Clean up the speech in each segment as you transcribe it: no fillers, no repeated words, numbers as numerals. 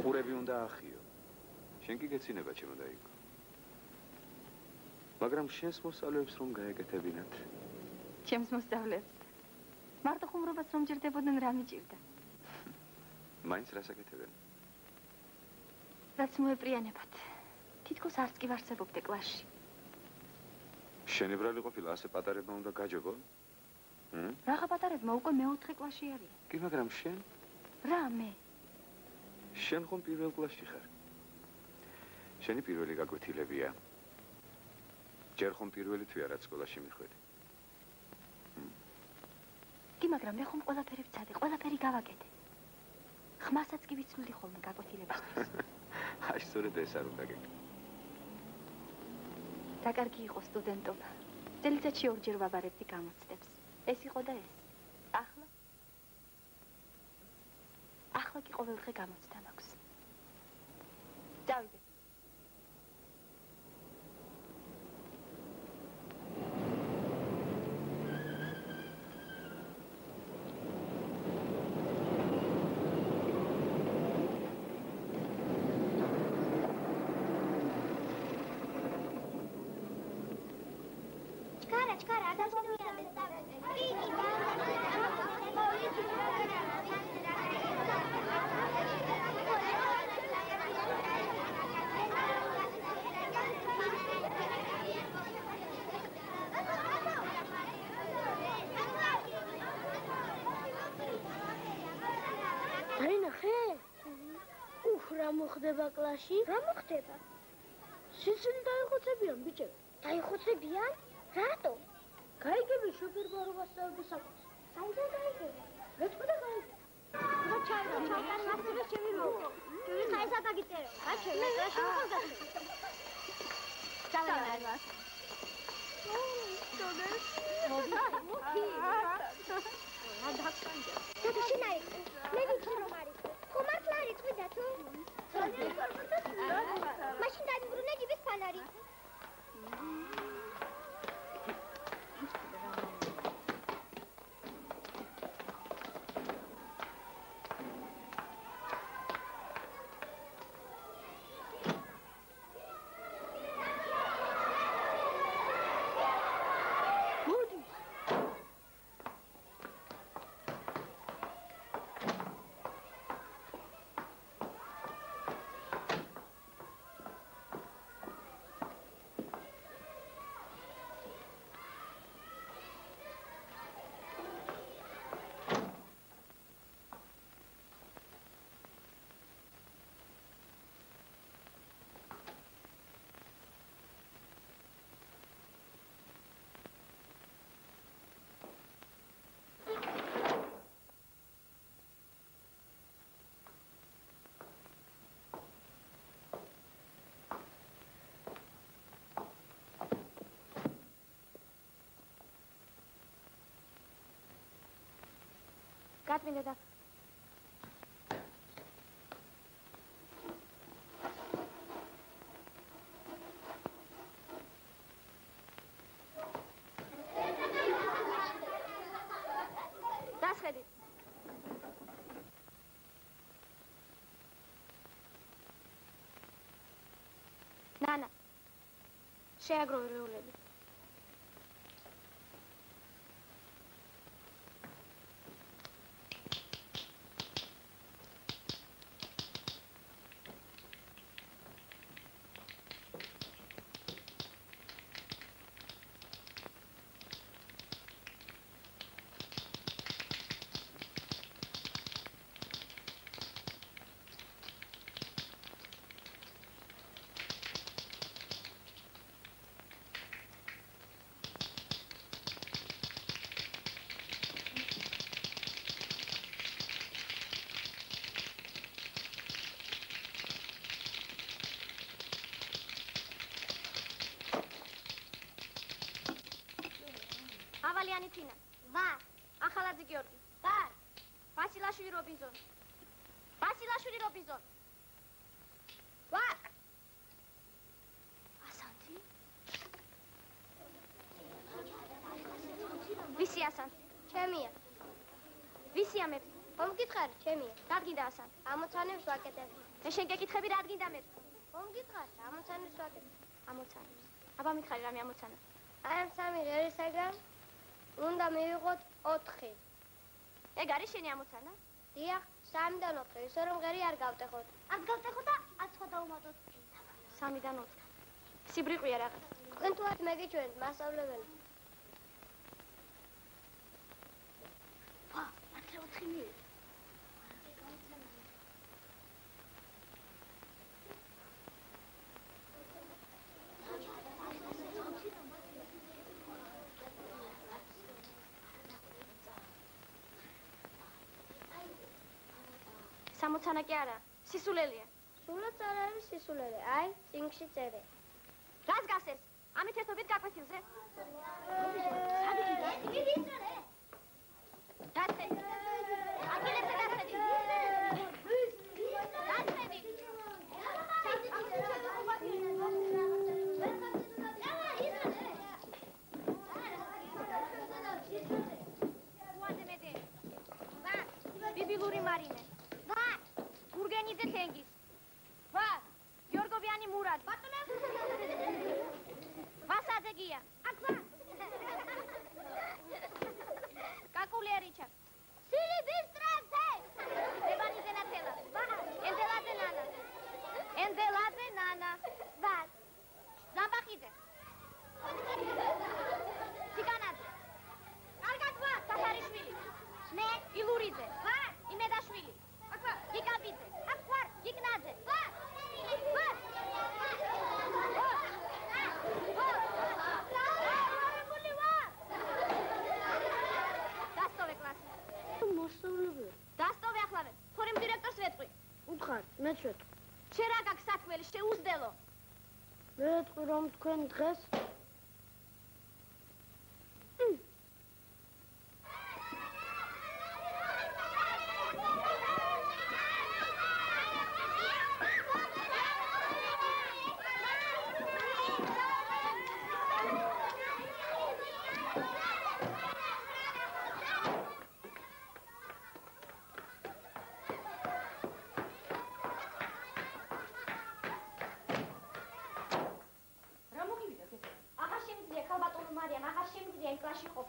ყურები უნდა ახიო. შენ კი გეცინება ჩემო დაიგო. მაგრამ შენს მოსწავლეებს რომ გაეკეთებინათ? ჩემს მოსწავლეებს. მარტო ხუმრობას რომ ჭირდებოდნენ რა მიჭირდა? მაინც რას აკეთებენ? რაც მოეპრიანებათ. თითქოს არც კი ვარსებობდე კლასში. შენებრალი ყოფილა ასე პატარებმა უნდა გაჯობო? რაღა პატარებმა უკვე მეოთხე კლასში არიან. კი, მაგრამ შენ? რა მე? შენ ხომ პირველ კლასში ხარ? შენი პირველი გაკვეთილებია. ჯერ ხომ პირველი თუ არა სკოლაში მიხვედი? კი, მაგრამ მე ხომ ყველაფერი ვცადე, ყველაფერი გავაკეთე. ხმასაც კი ვიცვლი ხოლმე გაკვეთილებისთვის. აი, სწორედ ეს არ უნდა გეკეთო. რა კარგი იყო სტუდენტობა. წელიწადში ორჯერ ვაბარებდი გამოცდებს. ეს იყო და ეს. ახლა კი ყოველდღე გამოცდა მაქვს. დავიდე. კლასში რა მოხდება? სიცილი დაიხოცებიან ბიჭები. დაიხოცებიან? რატო? გაიგებენ შოფერბარო მასწავლებლის საკუთს. საიდან გაიგებენ? მეთქვა გაიგებენ. რა ჩაი მასწავლე ჩემი რო. ჩვენი ხაისა დაგიწერე. რა ჩემი კლასში მოხდა? ჩავარვა. მოდი. რა დაკანდა? და შენ აი, მე ვიცი რომ არის. ხომ მართლა არის წვიდა თუ? მაშინ დაიმბრუნე ჯიბის ფანარი. გაწმინდა და დასხედით ნანა შეაგროვე რეულები ავალიანი თინა ვარ ახალაძე გიორგი ვარ ვასილაშვილი რობინზონ ვარ ასანთი ვისი ასანთი ჩემია ვისია მე მომკითხარი ჩემია დადგინდა ასანთი ამოცანებს ვაკეთებ მე შენ გეკითხები რა გინდა მე? ხომ გითხართ, ამოცანებს ვაკეთებ. ამოცანებს. აბა მითხარი რამე ამოცანა. აი ამ სამი ღერისაგან უნდა მივიღოთ 4. ეგ არის შენი ამოცანა? დიახ, 3-დან 4, ისე რომ ღერი არ გავტეხოთ. არ გავტეხოთ და ათ სხვა დაუმატოთ. 3-დან 4. სიბრიყვია რაღაც. თქვენ თუ არ მეგიჩვენეთ მასწავლებელი. ვა, მართლა 4 მივიღე. სამოცანა კი არა, სისულელია. სულაც არ არის სისულელე, აი, წინგში წერე. რას გავს ეს? ამით ერთობით გაკვეთილზე? დაცები. ადგილებზე დაცები. დაცები. უადემედე. ვა, ბიბილური მარინე. ვა, გურგენიძე თენგის. ვა, გიორგოვიანი მურად. ბატონო. ვასაძეგია. აკვა. კაკულერიჩა. სილიბისტრაძე. დებანიძე ნათელა. ვა, ენდელაძე ნანა. ენდელაძე ნანა. ვა, ზამბახიძე. ციგანაძე. კარგად ვა, საფარიშვილი. მე ილურიძე. ვა, იმედაშვილი. აკვა, გიკაბიძე. აკვა, გიკნაძე. ვა. ვა. დასტოვე კლასი. მოსწავლებელი. დასტოვე ახლავე. თორემ დირექტორს ვეტყვი. უთხარ, მე შევეტყვი. შენ რა გაქვს საქმელი, შეუძდელო. მე ვეტყვი რომ თქვენ დღეს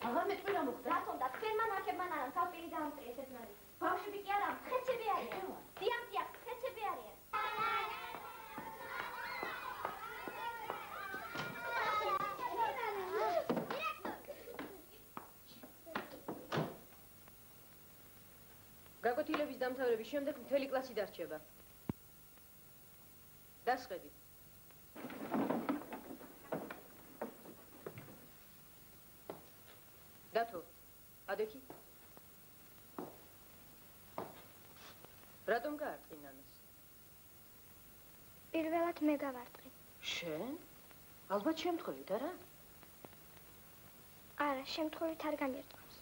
აღარ მეტყვი რა მოხდა? რატომ და თქვენმა ნახებმა არა, თავპილი დაამწრიეს ერთმანეთს. ბავშვები კი არა, ხეცები არიან. დიახ, ხეცები არიან. გაკვეთილების დამთავრების შემდეგ მთელი კლასი დარჩება. დასხედით. დათო, ადექი? რატომ გაარტყი ნანას? პირველად მე გავარტყი. შენ? ალბათ შემთხვევით, არა? არა, შემთხვევით არ გამირტყავს.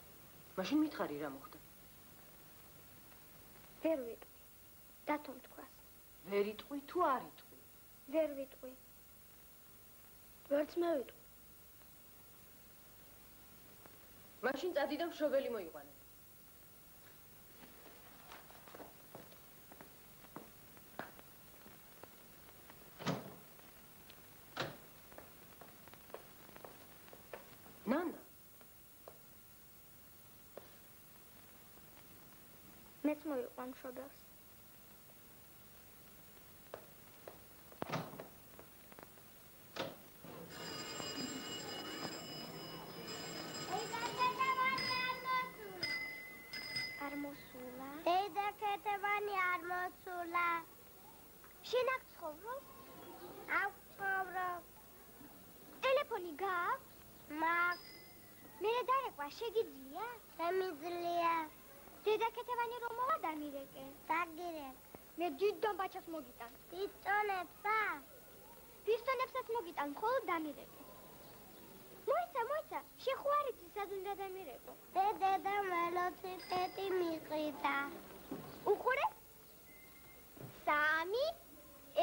მაშინ მითხარი რა მოხდა? ვერ ვიტყვი. დათომ თქვას. ვერ იტყვი თუ არ იტყვი? ვერ ვიტყვი. ვერც მე ვიტყვი. მაშინ წადი და მშობელი მოიყვანე. ნანა. მეც მოიყვან მშობელს. დედა ქეთევანი არ მოსულა. შენ აქ ცხოვრობ? აქ ცხოვრობ. ტელეფონი გაქვს? მაქვს. მე დარეკვა შეგიძლია? შემიძლია. დედა ქეთევანი რომ მოვა დამირეკე. დაგირეკ. მე დიდ დამბაჩას მოგიტან. პისტონებსა? პისტონებსაც მოგიტან, მხოლოდ დამირეკე. მოიცა, შეხوارიცი სად უნდა დამირეკო? დედა ველოსიპედი მიყიდა. უყურე? 3,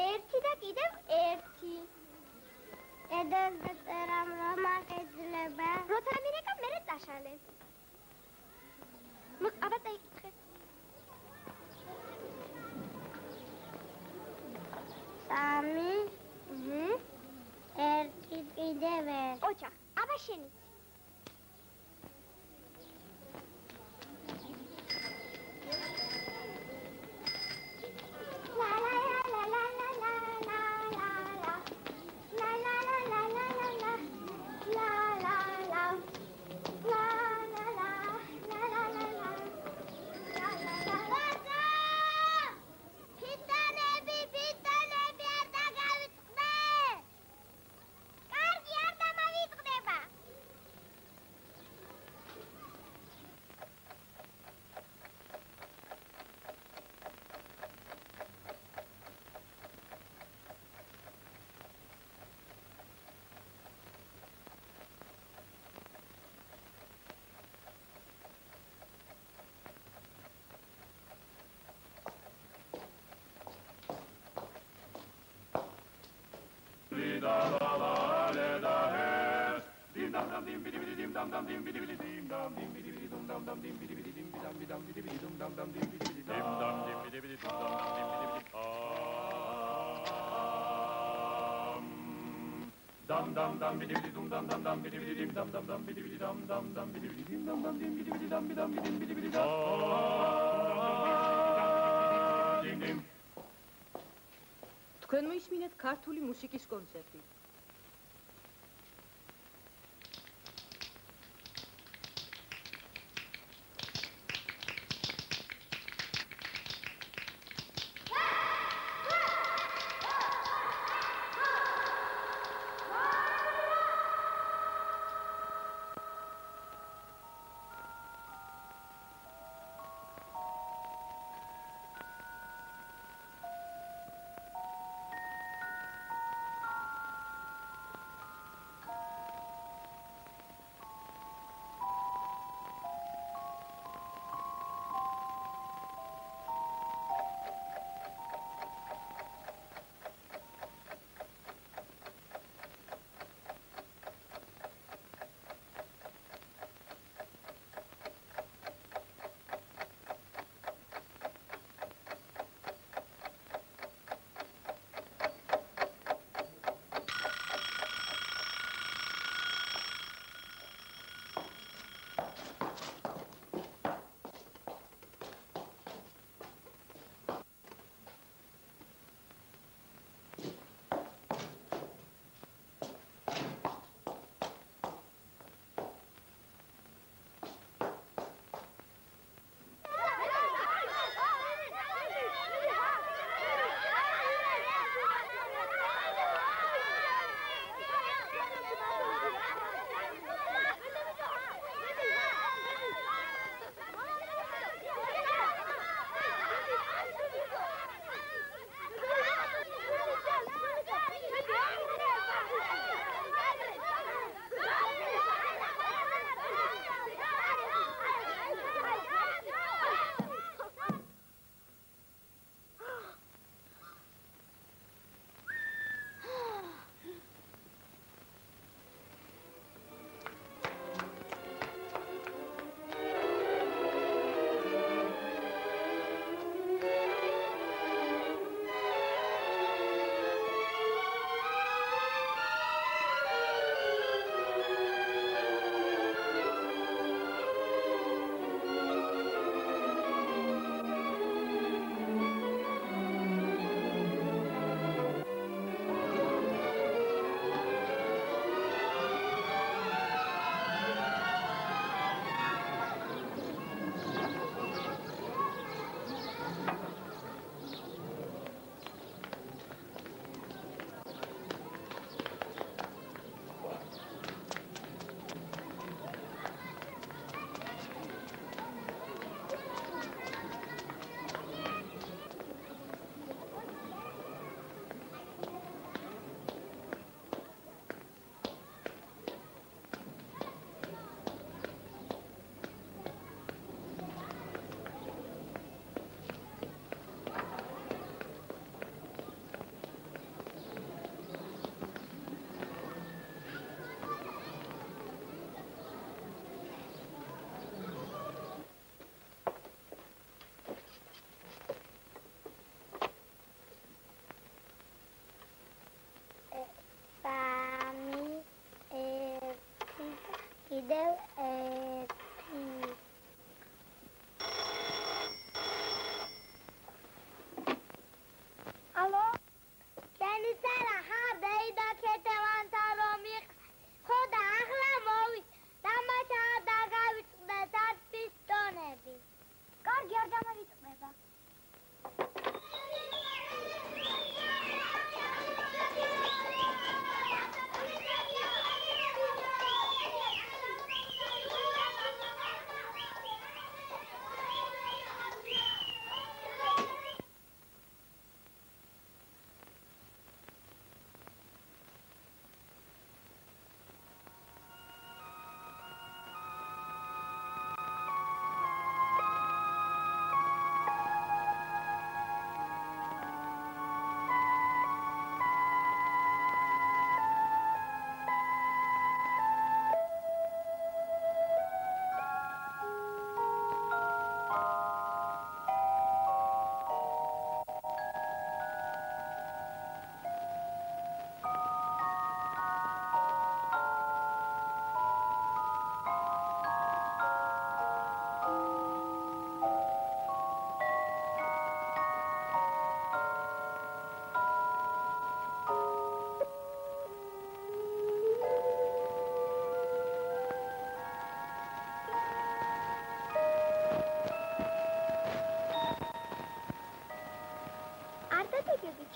1 და კიდევ 1. დედაზე წერამ რომ აღეძლება. როცა მირეკა, მერე წაშალე. აბა წაიკითხე. შენიც. თქვენ მოისმინეთ ქართული მუსიკის კონცერტი.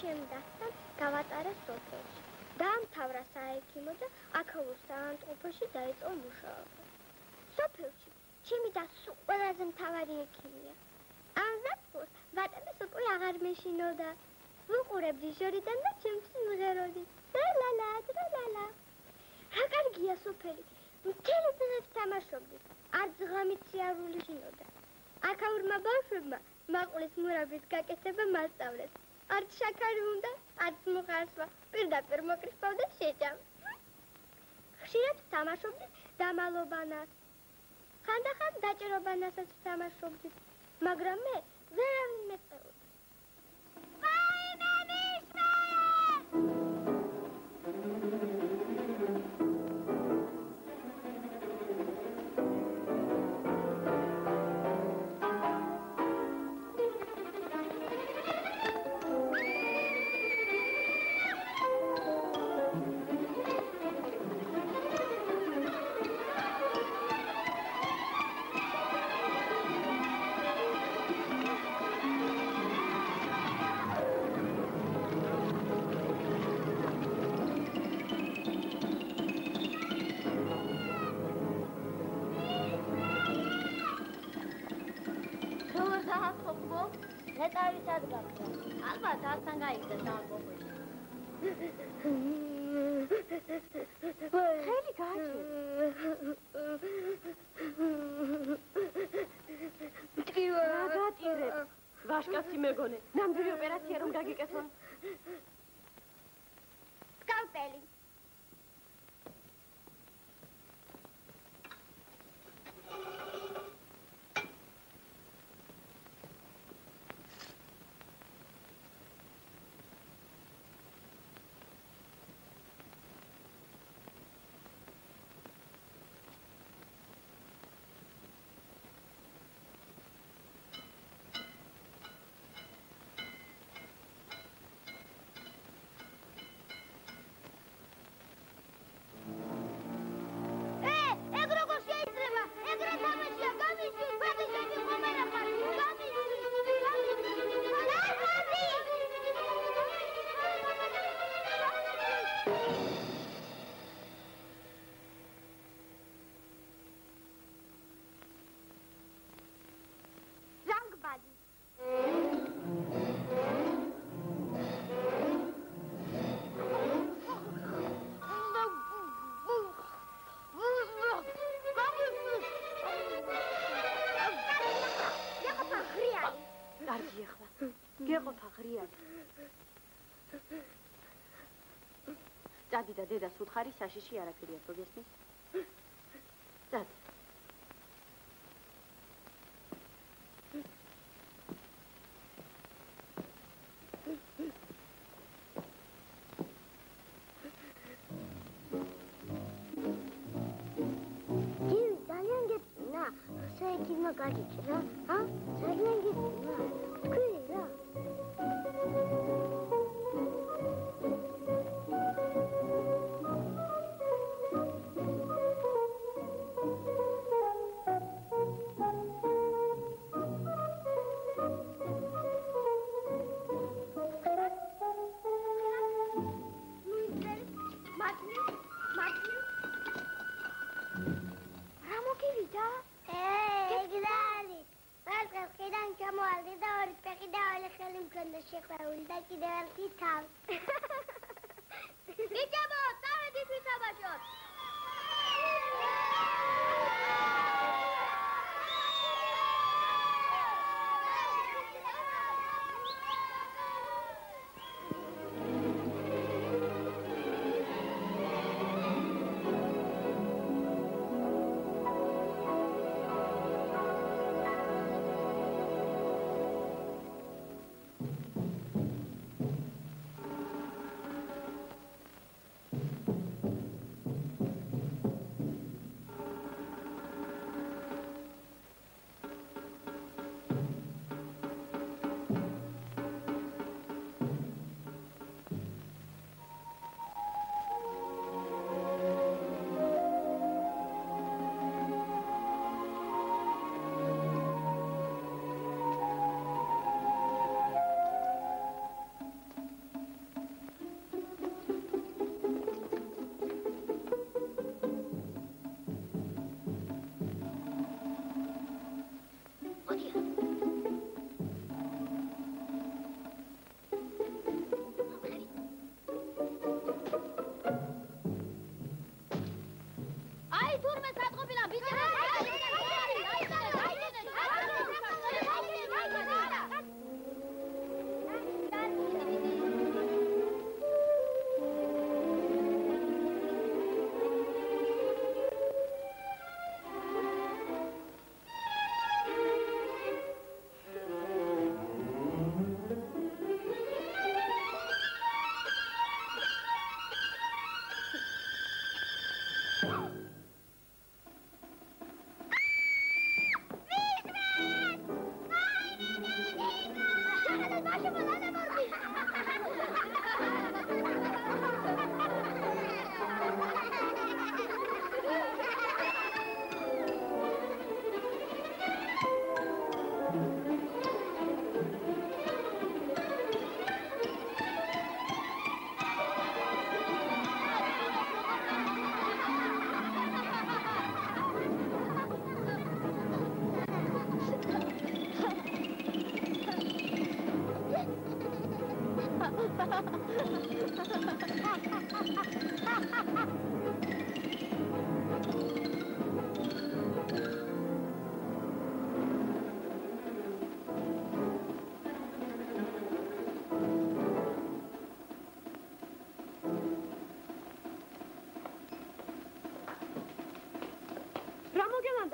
ჩემი დასთან გავატარა სოფელში. დაამთავრა საექიმო და აქაურ საავადმყოფოში დაიწყო მუშაობა. სოფელში ჩემი დასო ყველაზე მთავარი ექიმია. ამ ზაფხულს ვატების უკვე აღარ მეშინოდა. ვუყურებდი ჟორიდან და ჩემთვის მღეროდი. ლა-ლა-ლა, ტრა-ლა-ლა. რა კარგია სოფელი. მთელი დღეს თამაშობდი. არც ღამით სიარული შინოდა. აქაურმა ბავშვებმა მაყულის მურაბის გაკეთება მასწავლეს. არც შაქარი უნდა, არც მუხარსვა. პირდაპირ მოკრიფავდა შეჭამ. ხშირად თამაშობდი დამალობანას. ხანდახან დაჭერობანასაც თამაშობდით, მაგრამ მე ვერავინ მეწეოდა. ალბათ ართან გაიგდა საავადმყოფოში. ხელი გააჩერე. რა გატირებ? ვაშკაცი მეგონე, ნამდვილი ოპერაცია რომ გაგიკეთო. სკალპელი. Წადი და დედას უთხარი საშიში არაფერია, ხო გესმის? წადი. ჯი, ძალიან გეწინა, საექიმო გადიჭრა, ძალიან გეწინა. თქვი რა.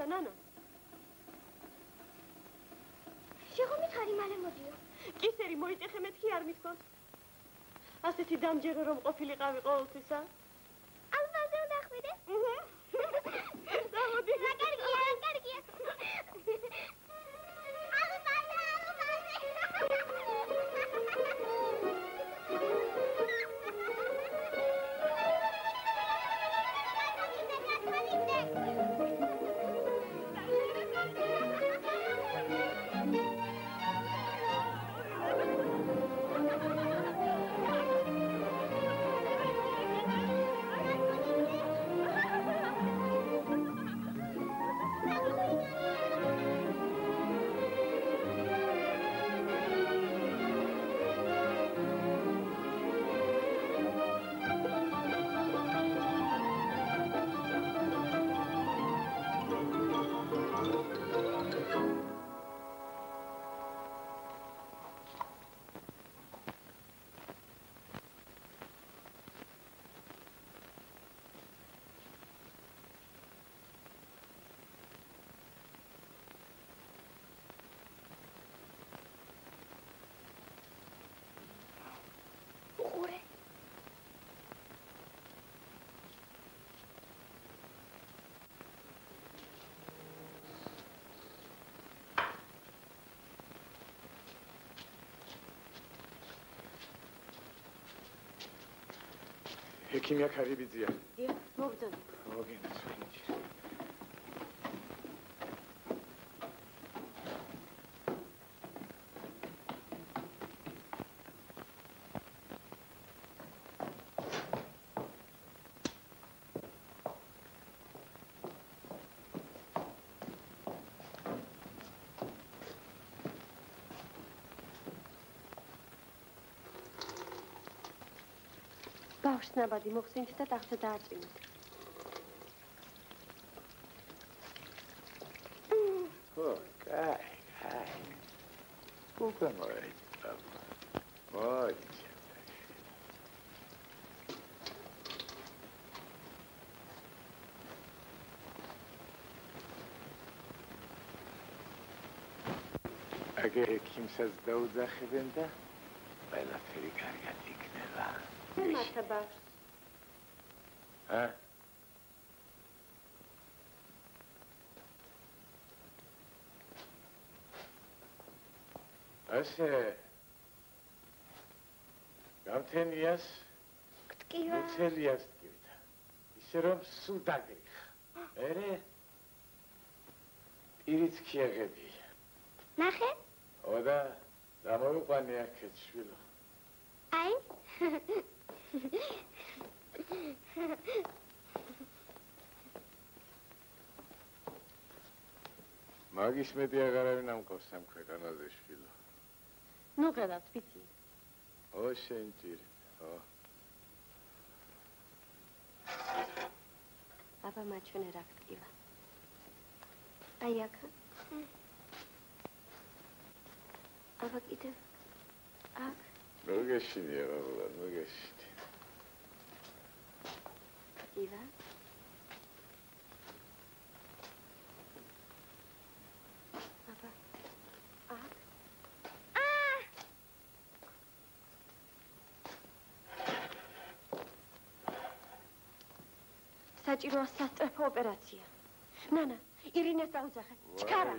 ნანა შეგომით ხარი მალე მოდიო კისერი მოიტეხე მეთქი არ მithქოს ასეთი დამჯერო რომ ყოფილიყავი ყოველთვისა ალბაზე უნდა ხვიდე გამოდი კარგია ექიმია ქარიბიძია. დიახ, მოგწონთ. მოგინათ. ბავშვს ნაბადი მოხსენით და ტახტზე დაარწმუნეთ. ო, კაი. უკვე მოიწა. მოიწა. აგე ექიმსაც დაუძახებენ და ყველაფერი კარგად იქნება. მართა ბავშვს. ასე გამთენიას გტკივა უცელიას გივიდა ისე რომ სულ დაგრიხა მერე პირიც ქიაღებია ნახე ოდა დამოვიყვანე აქეთ შვილო აი მაგის მეტი აღარავინ ამყავს ამ ქვეყანაზე შვილო ნუ გადავთ ვიცი ო შენჭირი ო აბა მაჩვენე რა გტკივა აი აქ აბა კიდევ აქ მოგეშინია ბაბულა მოგეშინი გტკივა აბა აქ საჭიროა სასწრაფო ოპერაცია. ნანა, ირინეს დაუძახე. ჩქარა.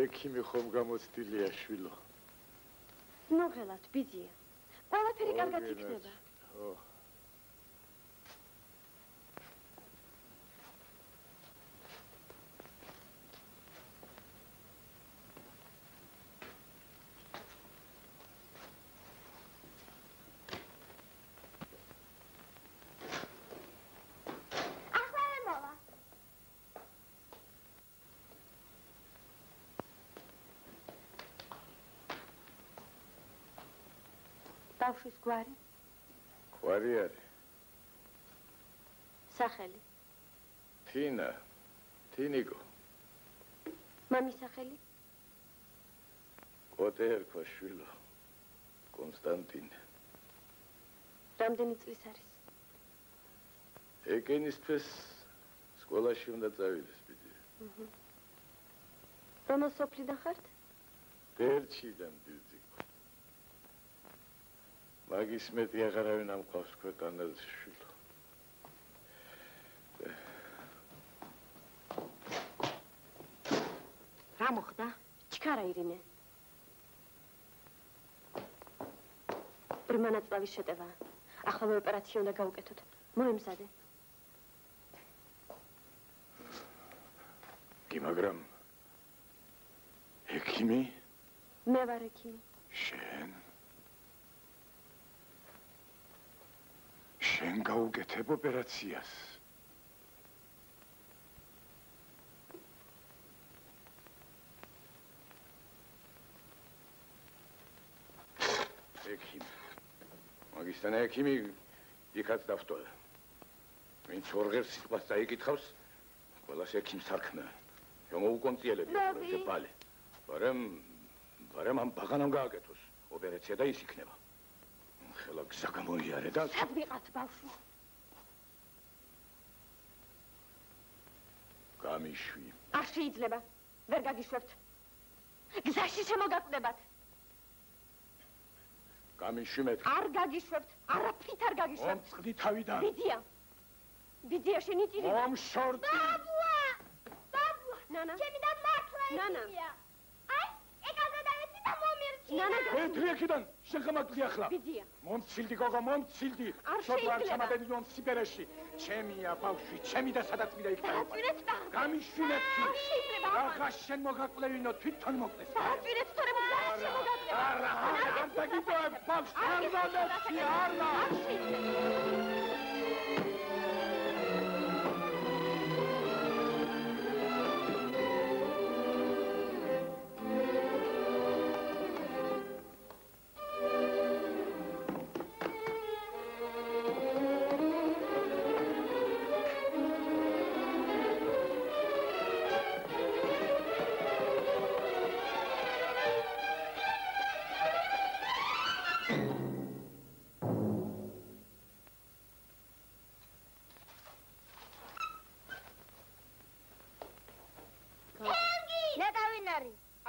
ექიმი ხომ გამოცდილია შვილო. ნუ ღელავთ, ბიძია. ყველაფერი კარგად იქნება. ო. ბავშვის გვარი? გვარი არის. სახელი? თინა. თინიკო. მამის სახელი? კოტე ერქვა შვილო. კონსტანტინე. რამდენი წლის არის? ეკენისთვის სკოლაში უნდა წავიდეს ბიძი. რომელ სოფლიდან ხართ? ბერჩიდან ბიძი. მაგის მეტი აღარავინ ამყავს ქვეყანაზე შვილო. რა მოხდა? ჩქარა ირინე. ბრმანაწლავის შეტევაა. ახლა ოპერაცია უნდა გავუკეთოთ. მოემზადე. კი, მაგრამ ექიმი? მე ვარ ექიმი. შენ? შენ გაუკეთებ ოპერაციას. ექიმი. მაგისთან ექიმი იქაც დავსტოლა. ვინც ორღერ სიტყვას წაიკითხავს, ყველას ექიმს არქმევა. შემოუკონტროლებია ბალე. ვარემ ამ ბაღანამ გააკეთოს ოპერაცია და ის იქნება. ხელა გზა გამოიარე და სად ვიყავთ ბავშვი? გამიშვი. არ შეიძლება. ვერ გაგიშვებთ. გზაში შემოგაკვდებათ. გამიშვი მეთქი. არ გაგიშვებთ. არაფრით არ გაგიშვებთ. მომწყდი თავიდან. ბიძია. ბიძია შენი ტირი. მომშორდი. ბაბუა! ბაბუა! ნანა. ჩემი და მართლა ნანა. ისია. აი, ეკალდა დავეცი და მომირჩინა. ნანა, ვეთრი აქედან, შენ ხამაგდი ახლა. ბიძია. მომცილდი გოგო, მომცილდი. არ შოთა არ შეიძლება. ჩამაბედნიონ სიბერეში. ჩემია ბავშვი, ჩემი და სადაც მინდა იქ დააწვირეთ და გამიშვი მეთქი. არ შეიძლება. რაღა შენ მოგაკლევინო, თვითონ მოკლეს. დააწვირეთ, თორემ გზაში შემოგაკვდება. არ დაგიტოვებ ბავშვს, არ დამეცი, არ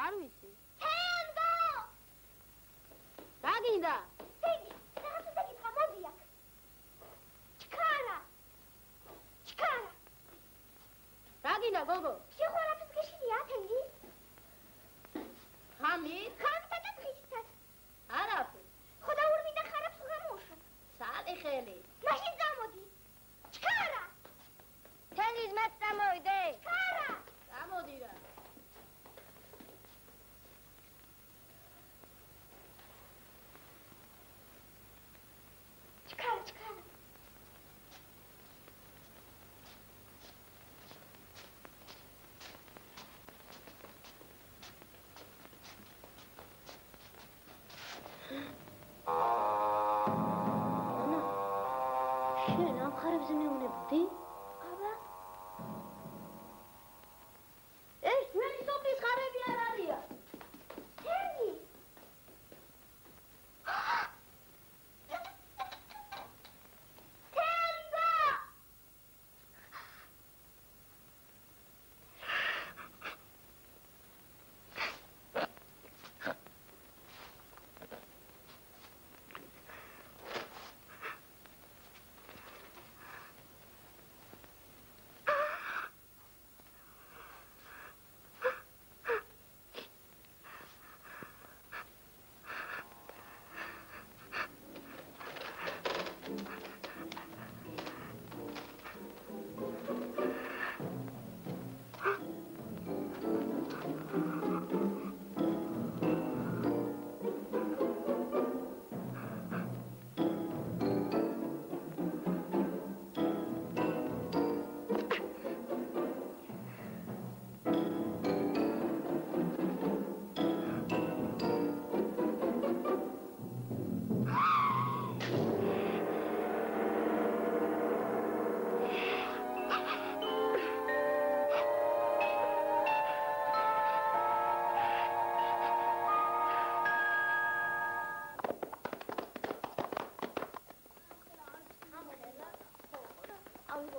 არ ვიცი. თენგო! რა გინდა? თენგი, რაღაც დაგითხრა, მოდი აქ. ჩქარა! ჩქარა! რა გინდა გოგო? შეხვარაფის გეშინია, თენგი? ხამით? ხამითა და დღისითაც. არაფერი. ხო და ურმი და ხარებს უღამოშა. სადი ხელი. მაშინ წამოდი. ჩქარა! თენგის მას წამოვიდე. ჩქარა! წამოდი რა.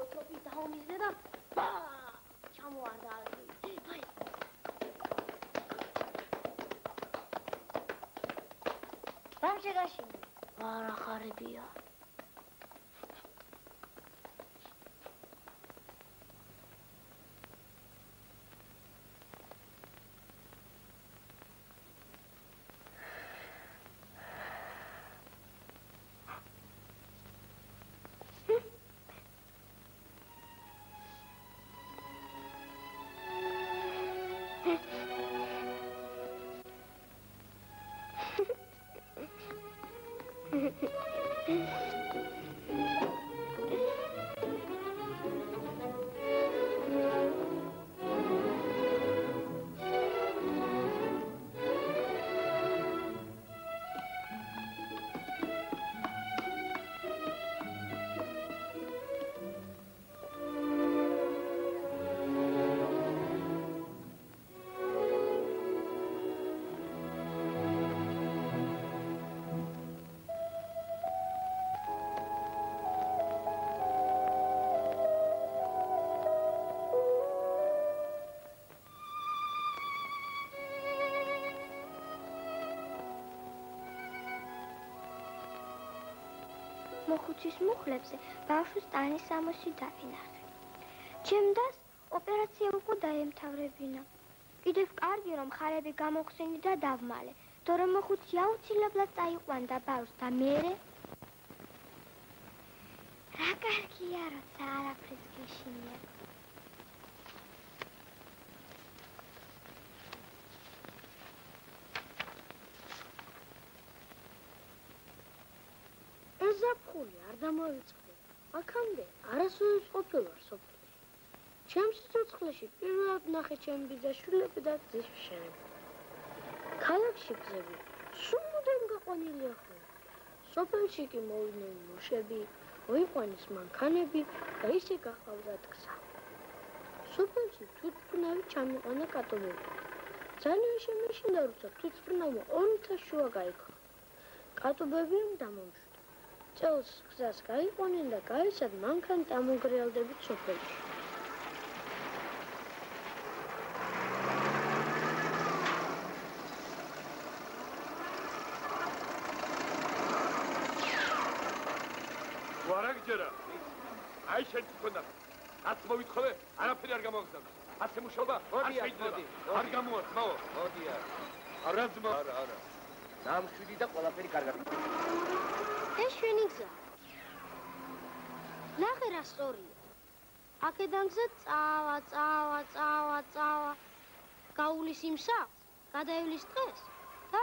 ოქროპი დაუმიზდა და ბა! ჩამოარდა ალგები. აი. რამ შეგაშინე? არა ხარებია. მოხუცის მუხლებზე ბავშვის ტანის სამოსი დავინახე. ჩემდას ოპერაცია უკვე დაემთავრებინა. კიდევ კარგი რომ ხარები გამოხსენი და დავმალე, თორემ მოხუცი აუცილებლად წაიყვანდა ბავშვს და მერე რა კარგია, როცა არაფრის გეშინია. ზაფხული არ დამოვიწყდა. აქამდე არასოდეს ყოფილვარ სოფელში. ჩემს სიცოცხლეში პირველად ნახე ჩემი ბიძაშვილები და ძისშვილები. ქალაქში გზები სულ გაყვანილია ხოლმე. სოფელში კი მოვიდნენ მუშები, მოიყვანეს მანქანები და ისე გაყავდათ გზა. სოფელში თვითმფრინავი ჩამიყვანა კატობები. ძალიან შემეშინდა, როცა თვითმფრინავმა 2000 შუა გაიქო. კატობები დამომშვი. წელს გზას გაიყვანენ და გაიცად მანქანით ამოგრეალდებით სოფელში. ვარაგჯერა. აი შენ თქვენ არც მოვითხოვე, არაფერი არ გამოგხსნა. ასე მუშაობა არ შეიძლება. არ გამოართმაო. მოდია. არა ძმა. არა. დამშვიდი და ყველაფერი კარგად. ეს შენი გზა. ნახე რა სწორია. აქედან გზა წავა. გაუვლის იმ სახლს, გადაივლის დღეს და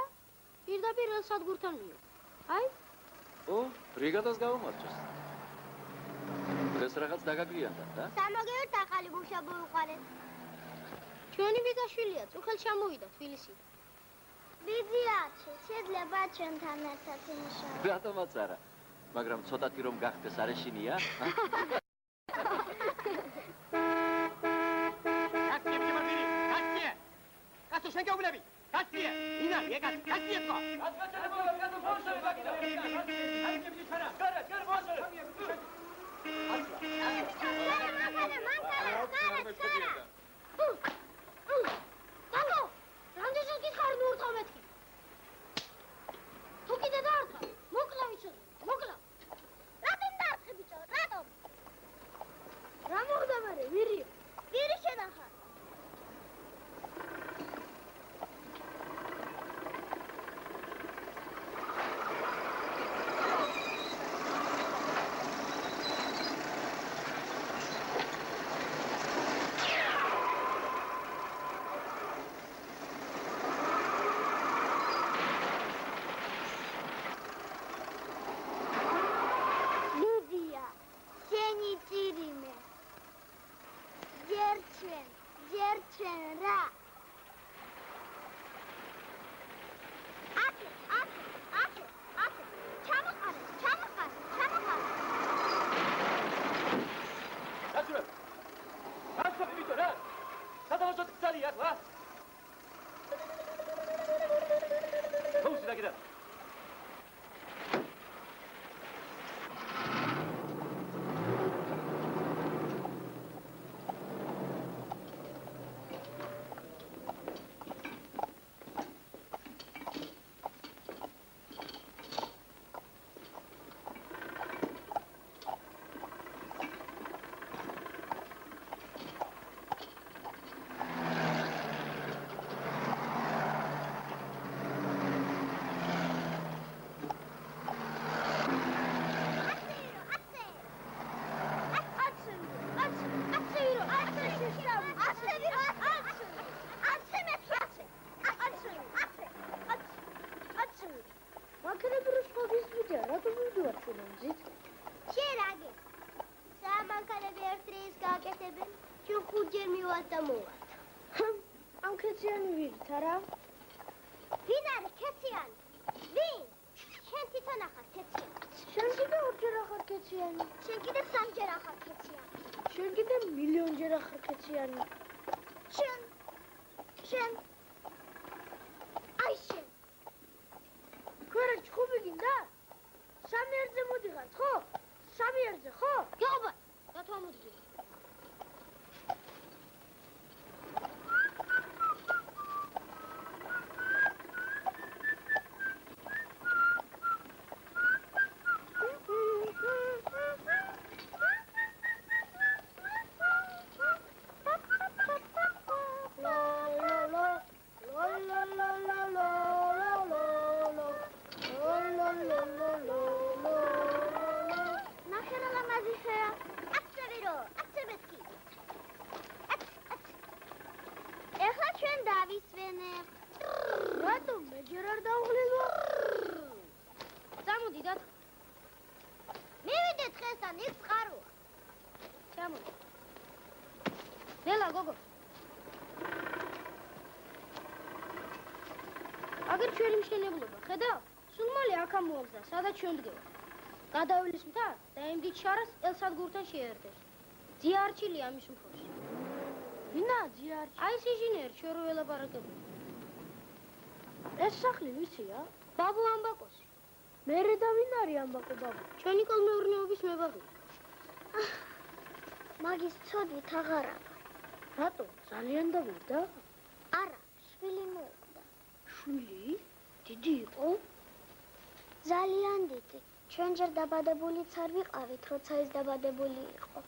პირდაპირ სადგურთან მივა. აი? ო, ბრიგადას გავუმარჯოს. დღეს რაღაც დაგაგვიანდა, და? სამოგივით ახალი მუშა მოუყარეთ. ჩვენი ბიძაშვილია, წუხელ ჩამოვიდა თბილისში. ბიძიაჩი, შეიძლება ჩვენთან ერთად იმუშაო. რატომაც არა, მაგრამ ცოტათი რომ გახდეს არ ეშინია? კაცო შენ გაუბნები, კაცია, ინა, ეკაც, კაცია თქვა. ორჯერ მივას და მოვა. ამ ქეციანი ვირთ არა? ვინ არის ქეციანი? ვინ? შენ თვითონ ახარ ქეციანი. შენ კიდე ორჯერ ახარ ქეციანი. შენ კიდე სამჯერ ახარ ქეციანი. შენ კიდე მილიონჯერ ახარ ქეციანი. შენ. აი შენ. ქორა ჩხუბი გინდა? სამი ერთზე მოდიღართ, ხო? სამი ერთზე, ხო? გეუბარ, რატო ამოდი? აგერ ჩვენი მშენებლობა, ხედავ? სულ მალე აქ ამოაგზა, სადაც ჩვენ ვდგება. გადავლის მთა და იმდით შარას ელსადგურთან შეერდეს. ძიარჩილია ამის უფროსი. ვინა ძიარჩი? აი ეს ინჟინერი, ჩვენ რო ველაპარაკებთ. ეს სახლი ვიცია? ბაბუ ამბაკოსი. მერე და ვინ არის ამბაკო ბაბუ? ჩვენი კოლმეურნეობის მებაღი. მაგის ცოდვით აღარ აქვს. რატო? ძალიან დავიდა? არა, შვილი მოუკვდა. შვილი? დიდი იყო? ძალიან დიდი. ჩვენ ჯერ დაბადებულიც არ ვიყავით, როცა ის დაბადებული იყო.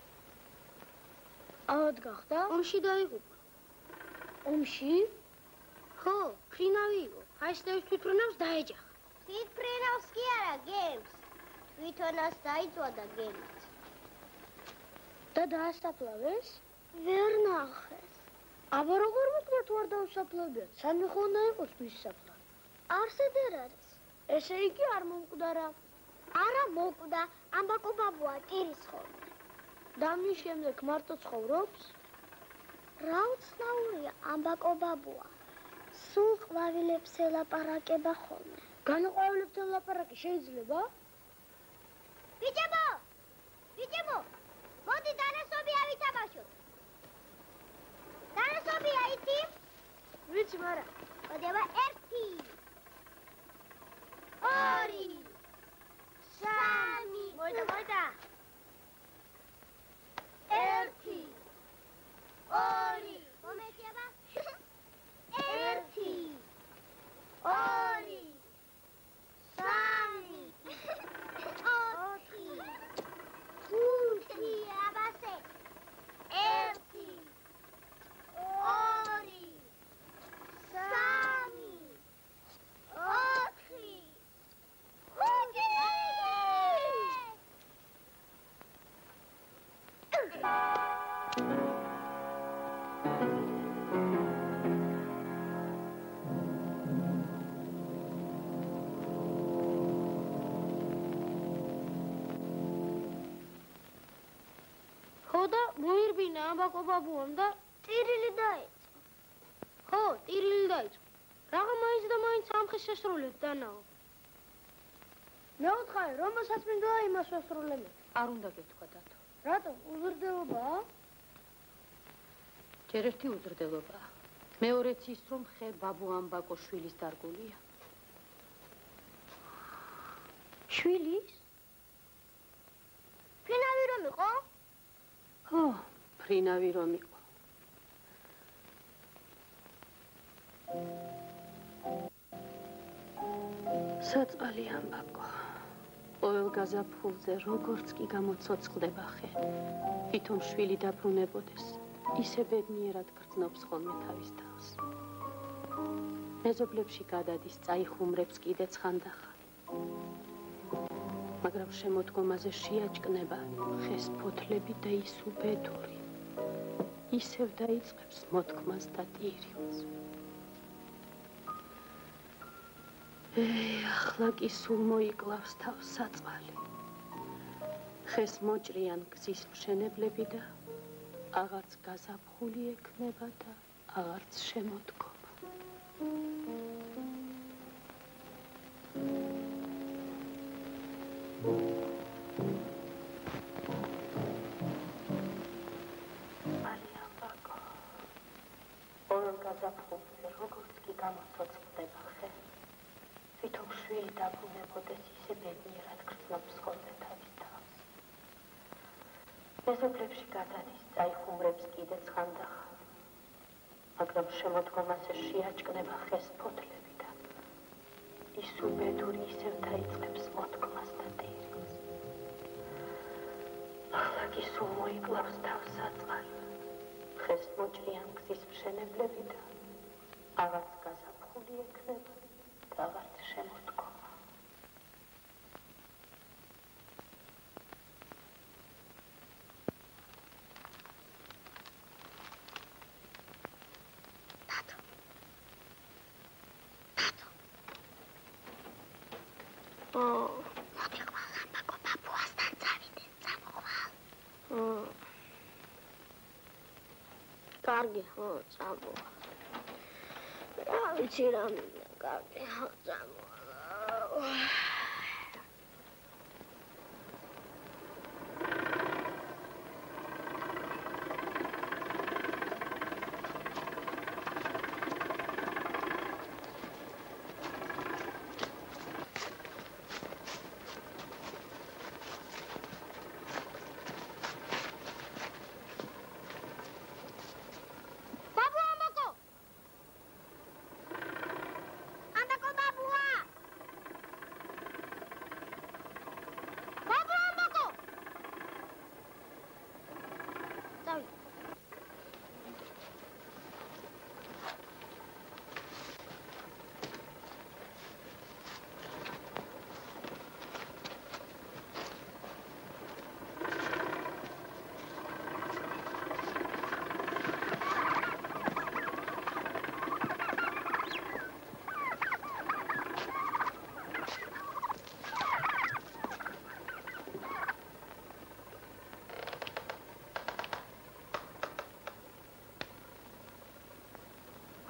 ავად გახდა? ომში დაიღუპა. ომში? ხო, ფრინავი იყო. ჰაისლევის თვითფრინავს დაეჯახა. თვითფრინავს კი არა, გემს. თვითონას დაიწვა და გემით. და დაასაფლავეს? ვერ ნახეს. აბა როგორ მოკვდა თუ არ დაუსაფლავებიათ? სამი ხო უნდა იყოს მის საფლავი? არსად არ არის. ესე იგი არ მომკვდარა. არა მოკვდა, ამბაკო ბაბუა ტირის ხოლმე. და მის შემდეგ მარტო ცხოვრობს? რა უცნაურია, ამბაკო ბაბუა. სულ ყვავილებს ელაპარაკება ხოლმე. განყვავილებთან ლაპარაკი შეიძლება? ბიჭებო, მოდი დანასობია ვითამაშოთ. დანასობია იცი? ვიცი, მარა. მოდება 1 2 3 მოიდა 1 2 მომეცება 1 2 3 4 აბასე 1 2 ხოდა მოირბინა ამბაკო ბაბუამ და ტირილი დაიწყო. ხო, ტირილი დაიწყო. რაღა მაინც და მაინც სამხის შესრულებს დანაო. მეუთხარი, რომელსაც მინდა იმას შესრულებ. არ უნდა გეთქვა დათო. რატო? უზრდელობაა? ჯერ ერთი უზრდელობაა. მეორეც ის, რომ ხე ბაბუ ამბაკო შვილის დარგულია. შვილის? ფინავი რომ იყო? ხო, ფრინავი რომ იყო. საწყალი ამბაკო. ყოველ გაზაფხულზე როგორც კი გამოცოცხლდება ხე, თვითონ შვილი დაბრუნებოდეს, ისე ბედნიერად გრძნობს ხოლმე თავის თავს. მეზობლებში გადადის, წაიხუმრებს კიდეც ხანდახან. მაგრამ შემოდგომაზე შეაჭკნება ხეს ფოთლები და ის უბედური. ისევ დაიწყებს მოთქმას და ტირილს. ახლა კი სულ მოიკლავს თავს საწყალი. ხეს მოჭრიან გზის მშენებლები და აღარც გაზაფხული ექნება და აღარც შემოდგომა. ალიაბაკო, ორ გაზაფხულზე როგორც კი გამოცოცხლდება ხე, თვითონ შვილი დაბრუნებოდეს ისე ბედნიერად გრძნობს ხოლმე თავის თავს. მეზობლებში გადადის, წაიხუმრებს კიდეც ხანდახან, მაგრამ შემოდგომაზე შეაჭკნება ხეს ფოთლები და ის უბედური ისევ დაიწყებს მოთქმას და დირილს. ახლა კი სულ მოიკლავს თავს საწყალი, ხეს მოჭრიან გზის მშენებლები და აღარც გაზაფხული ექნება და აღარც შემოდგომა. მოდი ყველა ამბაკო ბაბუასთან წავიდეთ, წამოვალ. კარგი, ხო, წამოვალ. რა ვიცი რა მინდა, კარგი, ხო, წამოვალ.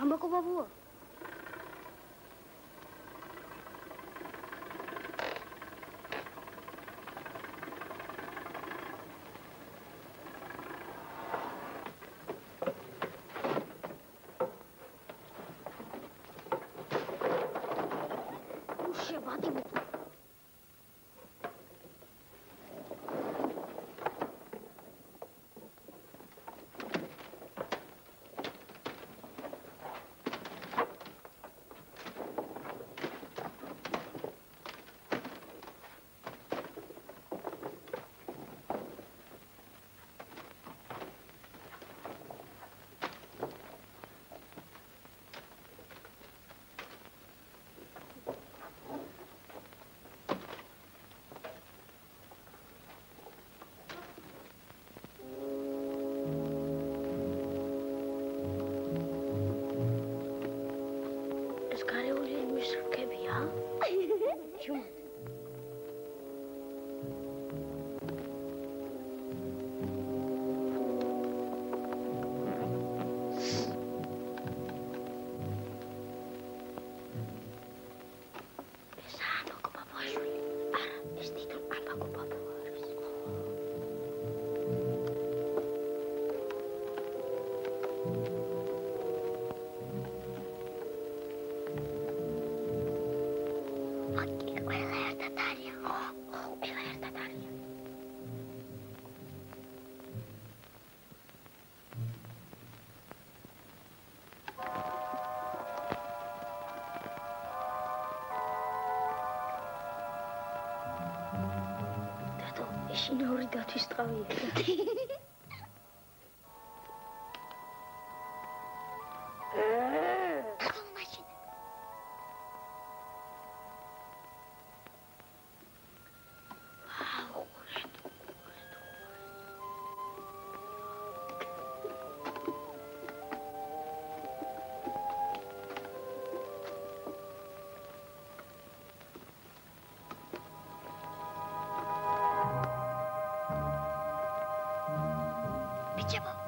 Ambako babua. Ushe bati. შინაური დათვის ტყავია. ბიჭებო.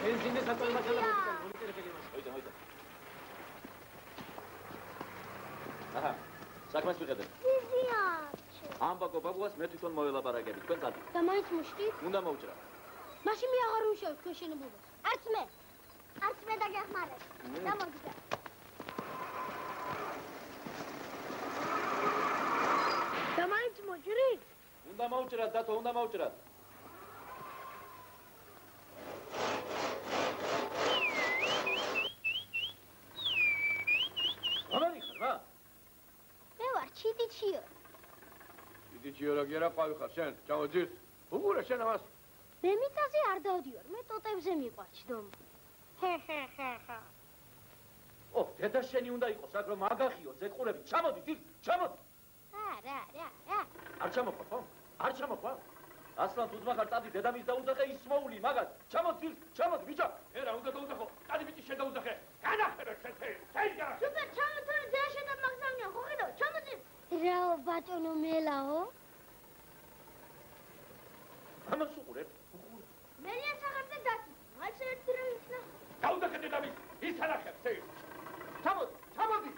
ბენზინი საკმაოდ მასალა მონიტორები მოიცა. აჰა, საქმეს ვიყედებ. ამბაკო ბაბუას მე თვითონ მოველაპარაკები, თქვენ წადი. და მაინც მუშტით? უნდა მოვჭრა. მაშინ მე აღარ ვიშევ თქვენ შენებობას. არც მე დაგეხმარებ. და მოგიდა. და მაინც მოჭრით? უნდა მოვჭრათ, დათო, უნდა მოვჭრათ. ჩიორა გერა ყავი ხარ შენ ჩამოძირ უგურე შენ ამას მე მიწაზე არ დავდივარ მე ტოტებზე მიყვარჩდომ ო დედა შენი უნდა იყოს აქ რომ აგახიოს ეყურები ჩამოდი ძირ ჩამოდი არა არ ჩამოყვა ხო არ ჩამოყვა ასლან თუძმახარ წადი დედამის დაუძახე ის მოული მაგას ჩამოდი ჩამოდი ბიჭო ერა უნდა დაუძახო წადი ბიჭი შედაუძახე განახერე შეიძლება სუპერ ჩამოდი და შედა მაგზამია ხო ხედავ ჩამოდი რაო ბატონო მელაო ამას უყურებ მე ასახებდა დათი მაინც ერთი რა იქნა დაუძახე დედამის ის არახებს ჩამოდი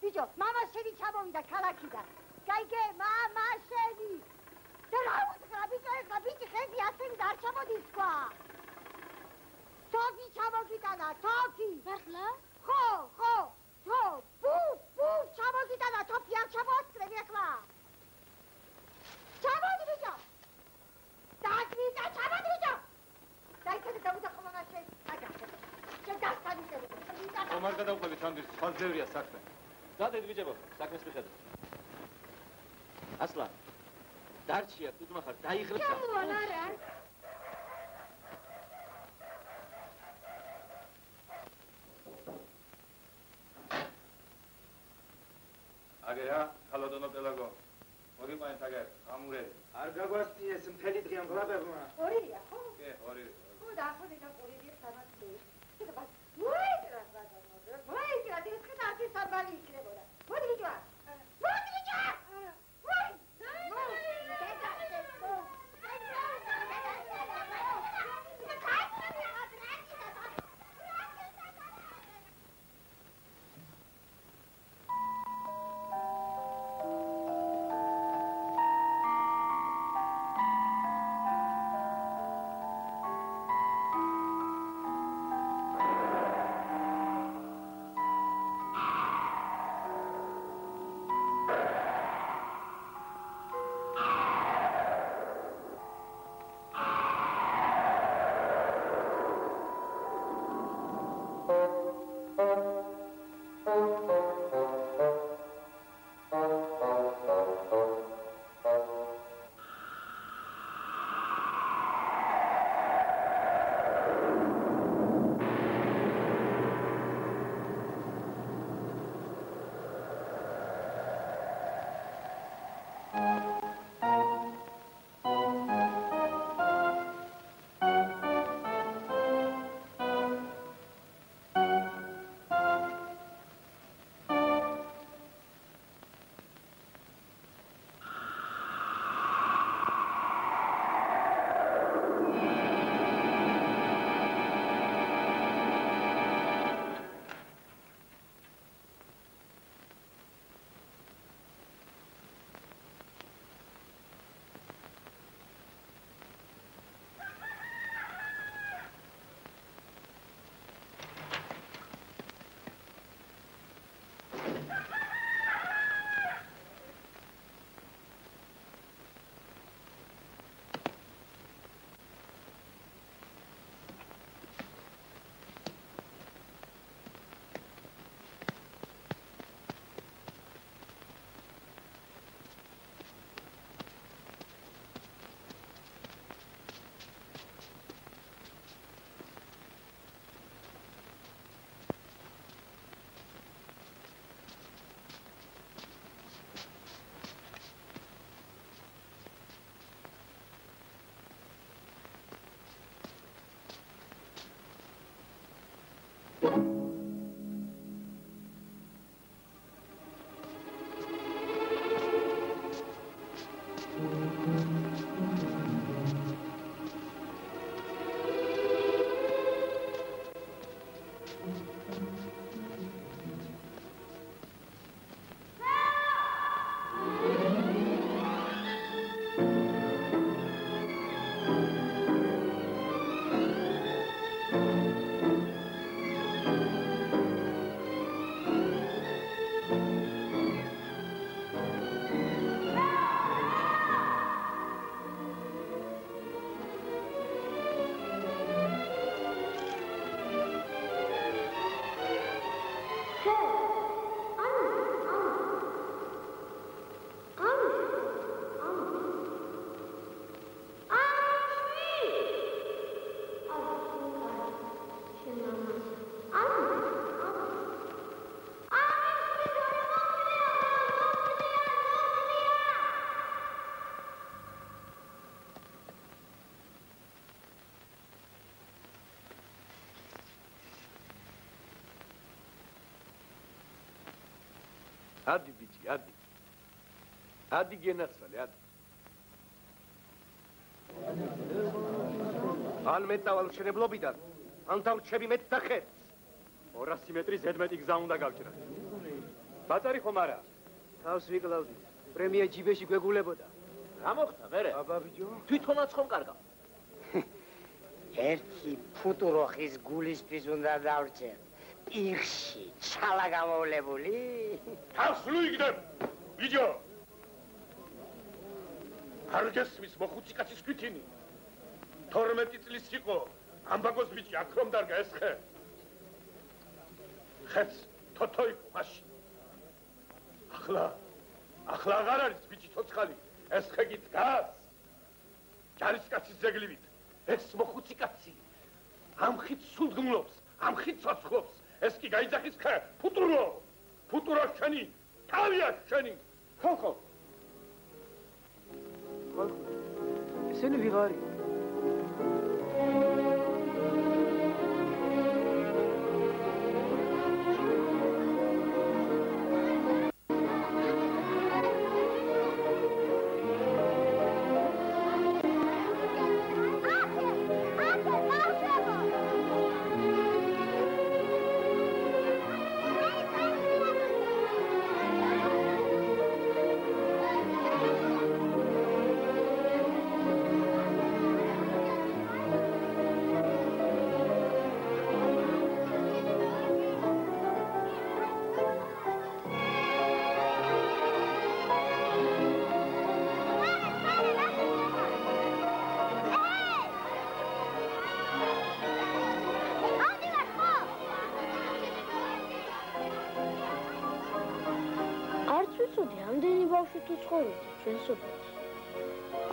ბიჭო, მამა შენი ჩამოვიდა ქალაქიდან. გაიგე, მამა შენი. და რა უთხრა ბიჭო, ეხლა ბიჭი ხეზე ასენი არ ჩამოდის თქვა. თოფი ჩამოგიტანა, თოფი. მართლა? ხო. ბუ, ჩამოგიტანა, თოფი არ ჩამოასწრები ეხლა. ჩამოდი ბიჭო. დაგვიდა, ჩამოდი ბიჭო. დაიქედა დაუძახო მამა შენი. აგახე. შენ დასკანისები. მომარ გადავყვებით ამდენ სხვა ძევრია საქმე. დადეთ ბიჭებო, საქმეს მიხედავ. ასლან, დარჩია თუძმახარ დაიღრეს. ჩამოვალ არა. აგერა, ხალოდონო პელაგო. მოდი მაინც აგერ, ამურე. არ გაგვასწიეს მთელი დღე ამ გლაბებმა. ორია, ხო? კი, ორი. ხო, და ახლა და ორი სამაცი. მოიქრა, ეს ხდადი საბალი იქნებოდა. მოდი ბიჭო. მოდი ბიჭო. მოდი. ადი ბიჭი, ადი. ადი გენაცვალე, ადი. ან მეტავალ მშენებლობიდან, ან დამრჩები მეტ და ხეთს. 200 მეტრი ზედმეტი გზა უნდა გავჭრათ. ბაწარი ხომ არა? თავს ვიკლავდით. პრემია ჯიბეში გვეგულებოდა. რა მოხდა, მერე? აბა ბიჭო. თვითონაც ხომ კარგა? ერთი ფუტუროხის გულისთვის უნდა დავრჩე. პირში ჩალა გამოვლებული. თავს ლუიგდებ, ბიჭო. არ გესმის მოხუცი კაცის თვითინი. 12 წლის იყო, ამბაგოს ბიჭი აქ რომ დარგა ეს ხე. ხეც თოთო იყო მაშინ. ახლა აღარ არის ბიჭი ცოცხალი, ეს ხე კი დგას. ჯარისკაცის ძეგლივით, ეს მოხუცი კაცი. ამ ხით სულგმლობს, ამ ხით ცოცხლობს, ეს კი გაიძახის ხე, ფუტურო შენი, თავია შენი. ხო. ესენი ვიღარი.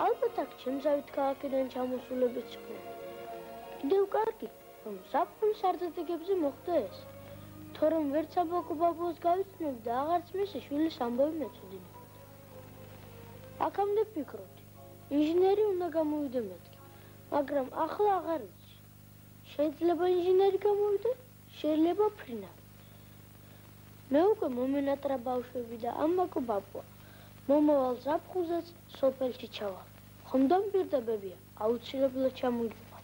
ალბათ აქ ჩემსავით ქალაქიდან ჩამოსულებიც იყო. კიდევ კარგი, რომ საფრთხის სარდადეგებზე მოხდა ეს. თორემ ვერც აბაკო ბაბუას გავიცნობ და აღარც მისი შვილის ამბავი მეწოდინებოდა. აქამდე ფიქრობდი, ინჟინერი უნდა გამოვიდე მეთქი, მაგრამ ახლა აღარ ვიცი. შეიძლება ინჟინერი გამოვიდე, შეიძლება ფრინავი. მე უკვე მომენატრა ბავშვები და ამბაკო ბაბუა. მომავალ ზაფხულზეც სოფელში ჩავალ. ხომ დამპირდებებია, აუცილებლად ჩამოვიდეს.